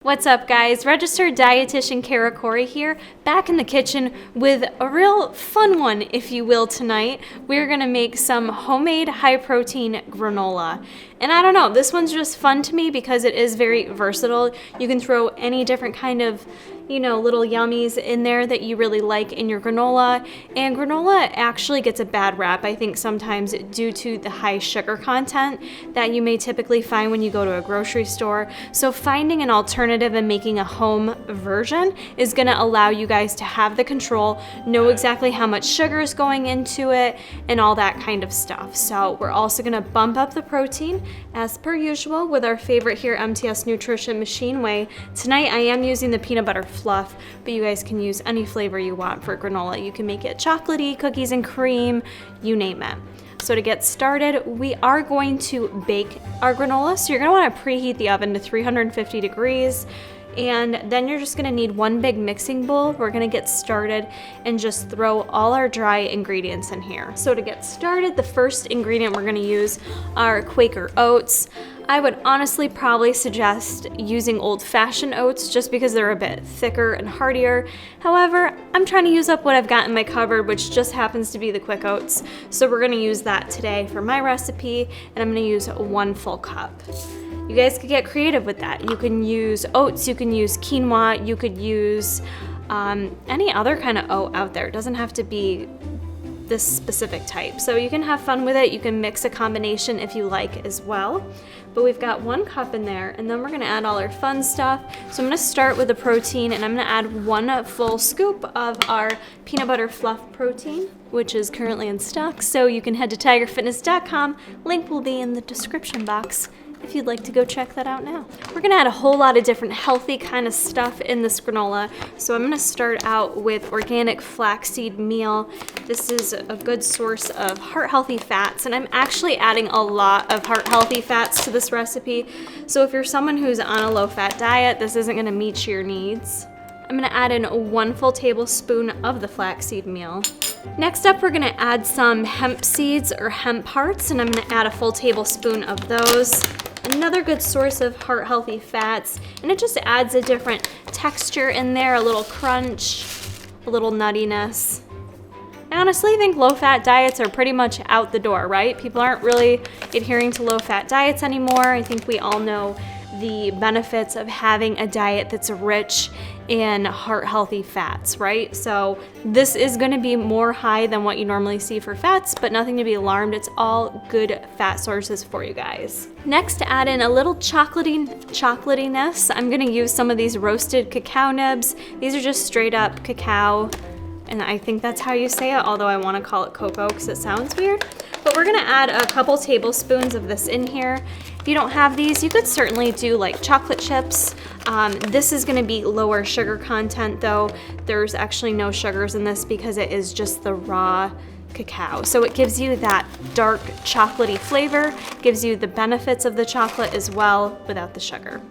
What's up, guys? Registered dietitian Kara Corey here, back in the kitchen with a real fun one, if you will, tonight. We're gonna make some homemade high-protein granola. And I don't know, this one's just fun to me because it is very versatile. You can throw any different kind of, little yummies in there that you really like in your granola. And granola actually gets a bad rap, I think, sometimes due to the high sugar content that you may typically find when you go to a grocery store. So finding an alternative and making a home version is gonna allow you guys to have the control, know exactly how much sugar is going into it, and all that kind of stuff. So we're also gonna bump up the protein as per usual with our favorite here, MTS Nutrition Machine Whey. Tonight I am using the peanut butter Fluff, but you guys can use any flavor you want for granola. You can make it chocolatey, cookies and cream, you name it. So to get started, we are going to bake our granola. So you're gonna wanna preheat the oven to 350 degrees. And then you're just gonna need one big mixing bowl. We're gonna get started and just throw all our dry ingredients in here. So to get started, the first ingredient we're gonna use are Quaker oats. I would honestly probably suggest using old-fashioned oats just because they're a bit thicker and heartier. However, I'm trying to use up what I've got in my cupboard, which just happens to be the quick oats. So we're gonna use that today for my recipe, and I'm gonna use 1 full cup. You guys could get creative with that. You can use oats, you can use quinoa, you could use any other kind of oat out there. It doesn't have to be this specific type. So you can have fun with it. You can mix a combination if you like as well. But we've got 1 cup in there, and then we're gonna add all our fun stuff. So I'm gonna start with the protein, and I'm gonna add 1 full scoop of our peanut butter fluff protein, which is currently in stock. So you can head to tigerfitness.com. Link will be in the description box if you'd like to go check that out now. We're gonna add a whole lot of different healthy kind of stuff in this granola. So I'm gonna start out with organic flaxseed meal. This is a good source of heart-healthy fats, and I'm actually adding a lot of heart-healthy fats to this recipe. So if you're someone who's on a low-fat diet, this isn't gonna meet your needs. I'm gonna add in 1 full tablespoon of the flaxseed meal. Next up, we're gonna add some hemp seeds or hemp hearts, and I'm gonna add a full tablespoon of those. Another good source of heart-healthy fats, and it just adds a different texture in there, a little crunch, a little nuttiness. I honestly think low-fat diets are pretty much out the door, right? People aren't really adhering to low-fat diets anymore. I think we all know the benefits of having a diet that's rich in heart-healthy fats, right? So this is gonna be more high than what you normally see for fats, but nothing to be alarmed. It's all good fat sources for you guys. Next, to add in a little chocolatiness, I'm gonna use some of these roasted cacao nibs. These are just straight up cacao, and I think that's how you say it, although I wanna call it cocoa because it sounds weird. But we're gonna add a couple tablespoons of this in here. If you don't have these, you could certainly do like chocolate chips. This is gonna be lower sugar content though. There's actually no sugars in this because it is just the raw cacao. So it gives you that dark chocolatey flavor, gives you the benefits of the chocolate as well without the sugar.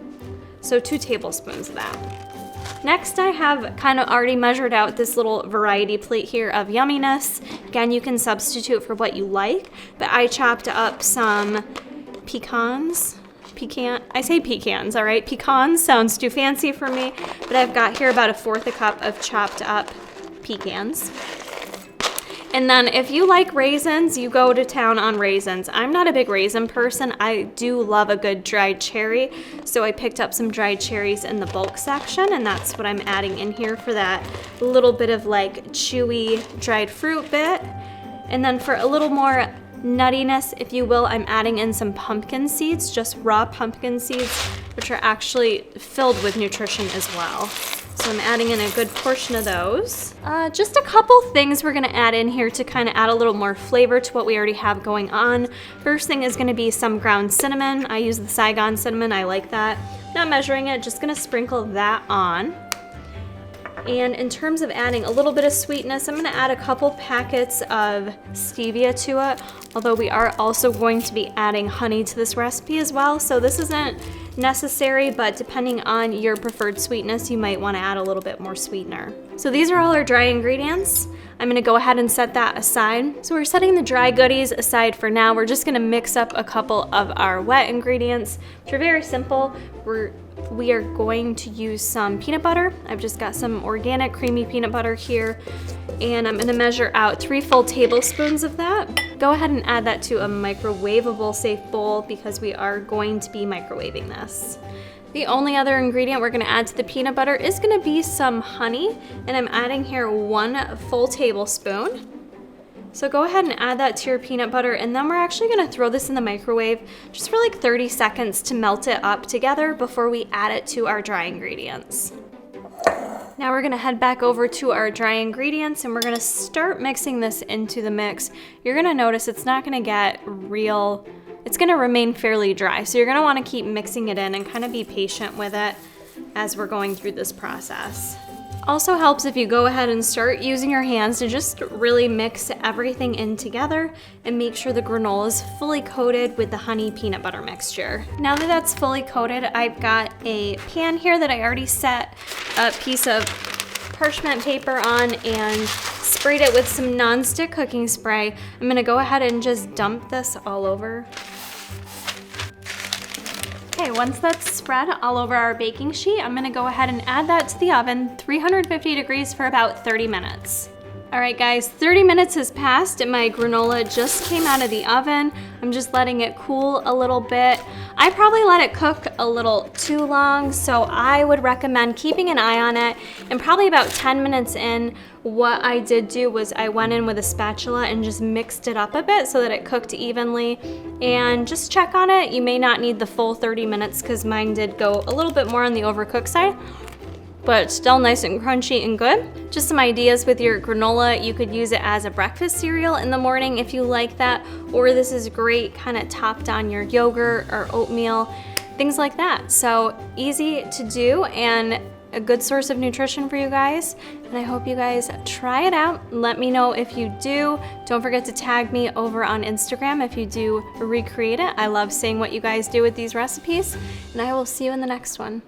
So 2 tablespoons of that. Next, I have kind of already measured out this little variety plate here of yumminess. Again, you can substitute for what you like, but I chopped up some pecans. I say pecans, all right? Pecans sounds too fancy for me, but I've got here about 1/4 cup of chopped up pecans. And then if you like raisins, you go to town on raisins. I'm not a big raisin person. I do love a good dried cherry. So I picked up some dried cherries in the bulk section, and that's what I'm adding in here for that little bit of like chewy dried fruit bit. And then for a little more nuttiness, if you will, I'm adding in some pumpkin seeds, just raw pumpkin seeds, which are actually filled with nutrition as well. So I'm adding in a good portion of those. Just a couple things we're gonna add in here to kind of add a little more flavor to what we already have going on. First thing is gonna be some ground cinnamon. I use the Saigon cinnamon, I like that. Not measuring it, just gonna sprinkle that on. And in terms of adding a little bit of sweetness, I'm gonna add a couple packets of Stevia to it, although we are also going to be adding honey to this recipe as well. So this isn't necessary, but depending on your preferred sweetness, you might wanna add a little bit more sweetener. So these are all our dry ingredients. I'm gonna go ahead and set that aside. So we're setting the dry goodies aside for now. We're just gonna mix up a couple of our wet ingredients, which are very simple. We're we are going to use some peanut butter. I've just got some organic creamy peanut butter here, and I'm gonna measure out 3 full tablespoons of that. Go ahead and add that to a microwavable safe bowl because we are going to be microwaving this. The only other ingredient we're gonna add to the peanut butter is gonna be some honey, and I'm adding here 1 full tablespoon. So go ahead and add that to your peanut butter, and then we're actually gonna throw this in the microwave just for like 30 seconds to melt it up together before we add it to our dry ingredients. Now we're gonna head back over to our dry ingredients, and we're gonna start mixing this into the mix. You're gonna notice it's not gonna get real, it's gonna remain fairly dry. So you're gonna wanna keep mixing it in and kind of be patient with it as we're going through this process. Also helps if you go ahead and start using your hands to just really mix everything in together and make sure the granola is fully coated with the honey peanut butter mixture. Now that that's fully coated, I've got a pan here that I already set a piece of parchment paper on and sprayed it with some non-stick cooking spray. I'm gonna go ahead and just dump this all over. Okay, once that's spread all over our baking sheet, I'm gonna go ahead and add that to the oven, 350 degrees for about 30 minutes. All right guys, 30 minutes has passed and my granola just came out of the oven. I'm just letting it cool a little bit. I probably let it cook a little too long, so I would recommend keeping an eye on it. And probably about 10 minutes in, what I did do was I went in with a spatula and just mixed it up a bit so that it cooked evenly. And just check on it. You may not need the full 30 minutes because mine did go a little bit more on the overcooked side, but still nice and crunchy and good. Just some ideas with your granola. You could use it as a breakfast cereal in the morning if you like that, or this is great kind of topped on your yogurt or oatmeal, things like that. So easy to do and a good source of nutrition for you guys. And I hope you guys try it out. Let me know if you do. Don't forget to tag me over on Instagram if you do recreate it. I love seeing what you guys do with these recipes, and I will see you in the next one.